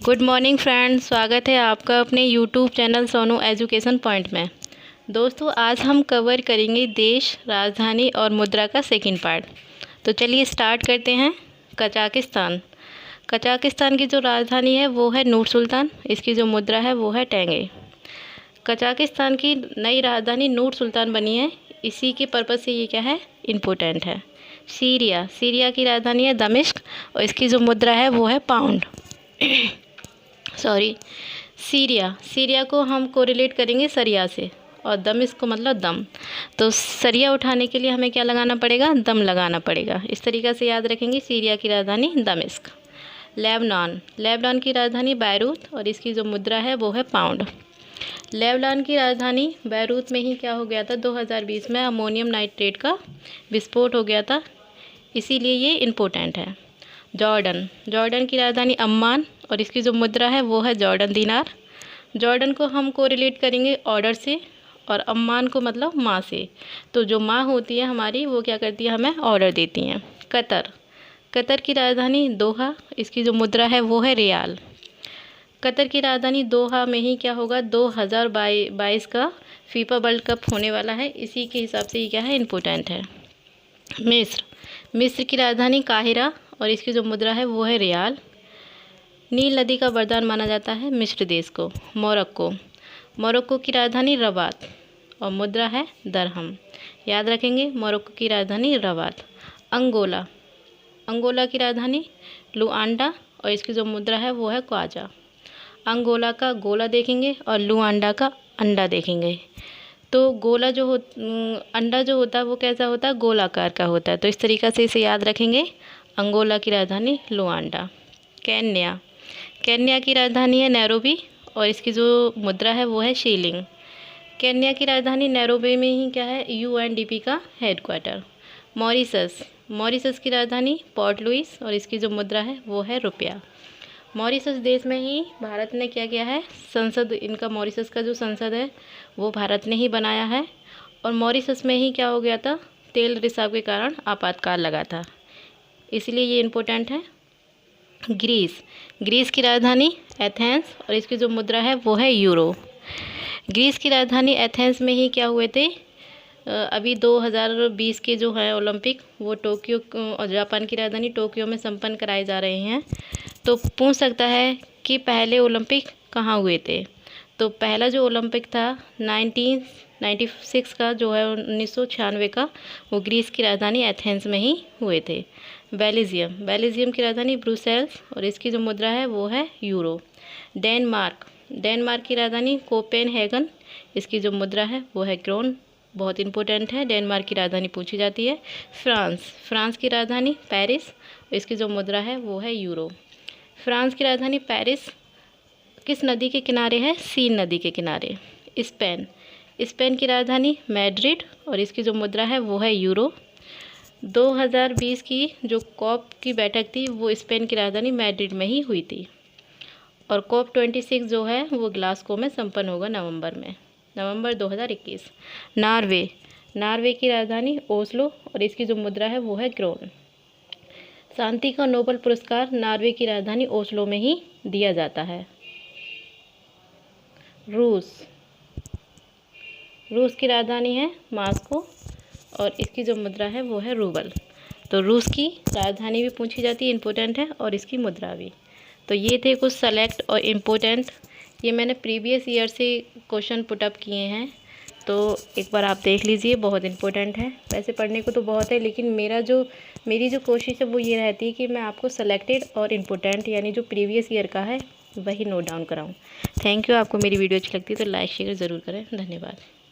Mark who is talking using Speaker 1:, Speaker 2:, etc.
Speaker 1: Good morning friends, स्वागत है आपका अपने YouTube channel Sonu education point में। दोस्तों, आज हम कवर करेंगे देश, राजधानी और मुद्रा का सेकंड पार्ट। तो चलिए स्टार्ट करते हैं। कजाकिस्तान। कजाकिस्तान की जो राजधानी है वो है नूर सुल्तान। इसकी जो मुद्रा है वो है टेंगे। कजाकिस्तान की नई राजधानी नूर सुल्तान बनी है। इसी के पर्पज़ से ये क्या है, इम्पोर्टेंट है। सीरिया। सीरिया की राजधानी है दमिश्क और इसकी जो मुद्रा है वो है पाउंड। सीरिया को हम कोरिलेट करेंगे सरिया से, और दमिश्क को मतलब दम। तो सरिया उठाने के लिए हमें क्या लगाना पड़ेगा, दम लगाना पड़ेगा। इस तरीक़े से याद रखेंगे। सीरिया की राजधानी दमिश्क। लेबनान की राजधानी बैरूत और इसकी जो मुद्रा है वो है पाउंड। लेबनान की राजधानी बैरूत में ही क्या हो गया था, 2020 में अमोनियम नाइट्रेट का विस्फोट हो गया था, इसीलिए ये इम्पोर्टेंट है। जॉर्डन की राजधानी अम्मान और इसकी जो मुद्रा है वो है जॉर्डन दीनार। जॉर्डन को हम कोरिलेट करेंगे ऑर्डर से, और अम्मान को मतलब माँ से। तो जो माँ होती है हमारी वो क्या करती है, हमें ऑर्डर देती हैं। कतर की राजधानी दोहा, इसकी जो मुद्रा है वो है रियाल। कतर की राजधानी दोहा में ही क्या होगा, 2022 का फीफा वर्ल्ड कप होने वाला है, इसी के हिसाब से ये क्या है, इम्पोर्टेंट है। मिस्र की राजधानी काहिरा और इसकी जो मुद्रा है वो है रियाल। नील नदी का वरदान माना जाता है मिस्र देश को। मोरक्को की राजधानी रबात और मुद्रा है दरहम। याद रखेंगे, मोरक्को की राजधानी रबात। अंगोला की राजधानी लुआंडा और इसकी जो मुद्रा है वो है क्वाजा। अंगोला का गोला देखेंगे और लुआंडा का अंडा देखेंगे। तो अंडा जो होता है वो कैसा होता है, गोलाकार का होता है। तो इस तरीक़े से इसे याद रखेंगे। अंगोला की राजधानी लुआंडा। केन्या की राजधानी है नैरोबी और इसकी जो मुद्रा है वो है शीलिंग। केन्या की राजधानी नैरोबी में ही क्या है, UNDP का हेडक्वार्टर। मॉरिशस की राजधानी पोर्ट लुइस और इसकी जो मुद्रा है वो है रुपया। मॉरिशस देश में ही भारत ने क्या किया है, मॉरिशस का जो संसद है वो भारत ने ही बनाया है। और मॉरिशस में ही क्या हो गया था, तेल रिसाव के कारण आपातकाल लगा था, इसलिए ये इम्पोर्टेंट है। ग्रीस की राजधानी एथेंस और इसकी जो मुद्रा है वो है यूरो। ग्रीस की राजधानी एथेंस में ही क्या हुए थे, अभी 2020 के जो है ओलंपिक, वो टोक्यो और जापान की राजधानी टोक्यो में संपन्न कराए जा रहे हैं। तो पूछ सकता है कि पहले ओलंपिक कहाँ हुए थे। तो पहला जो ओलंपिक था 1996 का जो है, 1996 का, वो ग्रीस की राजधानी एथेंस में ही हुए थे। बेल्जियम की राजधानी ब्रुसेल्स और इसकी जो मुद्रा है वो है यूरो। डेनमार्क की राजधानी कोपेनहेगन, इसकी जो मुद्रा है वो है क्रोन। बहुत इंपॉर्टेंट है, डेनमार्क की राजधानी पूछी जाती है। फ्रांस की राजधानी पेरिस, इसकी जो मुद्रा है वो है यूरो। फ्रांस की राजधानी पेरिस किस नदी के किनारे है, सीन नदी के किनारे। स्पेन की राजधानी मैड्रिड और इसकी जो मुद्रा है वो है यूरो। 2020 की जो कॉप की बैठक थी वो स्पेन की राजधानी मैड्रिड में ही हुई थी। और COP 26 जो है वो ग्लासगो में संपन्न होगा नवंबर 2021। नॉर्वे की राजधानी ओस्लो और इसकी जो मुद्रा है वो है क्रोन। शांति का नोबेल पुरस्कार नॉर्वे की राजधानी ओस्लो में ही दिया जाता है। रूस की राजधानी है मॉस्को और इसकी जो मुद्रा है वो है रूबल। तो रूस की राजधानी भी पूछी जाती है, इम्पोर्टेंट है, और इसकी मुद्रा भी। तो ये थे कुछ सेलेक्ट और इम्पोर्टेंट, ये मैंने प्रीवियस ईयर से क्वेश्चन पुटअप किए हैं, तो एक बार आप देख लीजिए, बहुत इम्पोर्टेंट है। वैसे पढ़ने को तो बहुत है, लेकिन मेरी जो कोशिश है वो ये रहती है कि मैं आपको सेलेक्टेड और इम्पोर्टेंट, यानी जो प्रीवियस ईयर का है वही नोट डाउन कराऊँ। Thank you. आपको मेरी वीडियो अच्छी लगती है तो लाइक शेयर ज़रूर करें। धन्यवाद।